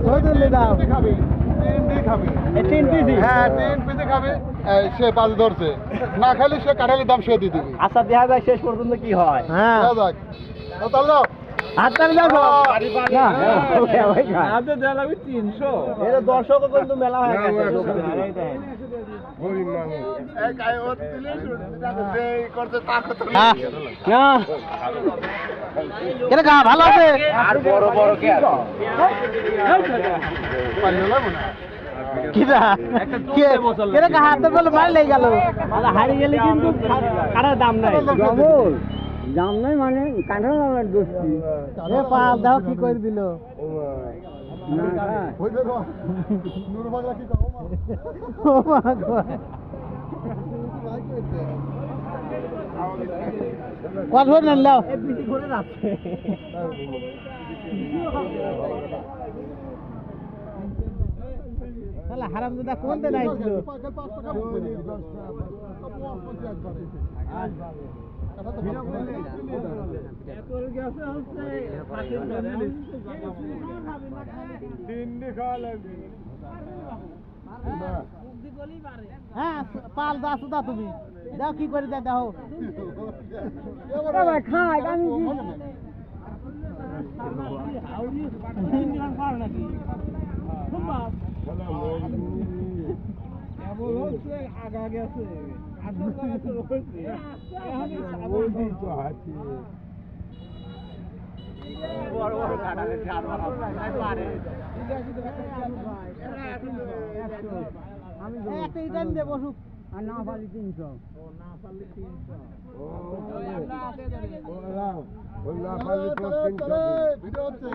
চৌধুরী দাও খাবে খাবে তিন পিসি হ্যাঁ 3 পিসে খাবে সে বাজি ধরছে না খালি সে কাঁঠালের দাম সে দিয়ে দিবে আচ্ছা দেখা যায় শেষ পর্যন্ত কি হয় হ্যাঁ যাক তাহলে হাততালি দাও না হাতে দেওয়া লাগবে 300 এটা দর্শকও কিন্তু মেলা হয়ে গেছে এই দেখেন গরিব মানুষ এই গায়ে ওত দিলে যে করতে তাকত না কেন গা ভালো আছে আর বড় বড় কে পারলো না মনে কিরা কেন গা হাতে বলে মার লেগে গেল হারিয়ে গেলে কিন্তু কাটার দাম নাই জমল দাম নাই মানে কাঁঠাল আমার দোস্তি এ পাল দাও কি করে দিল ওই দেখো নূর বাংলা কি কও ও মা গো কত ভোট না লাও এ বিসি ঘুরে যাচ্ছে শালা হারামজাদা কোন দিন আইছিল হ্যাঁ পাল দা সুদা তুমি দাও কি করে দাও খাই আমি আগা গেছে বড় বড় কাটালে চার পারে আমি একটা ইটান দে বসুক আর না পারলে 300 ও না পারলে 300 ও না পারলে 300 ভিডিও হচ্ছে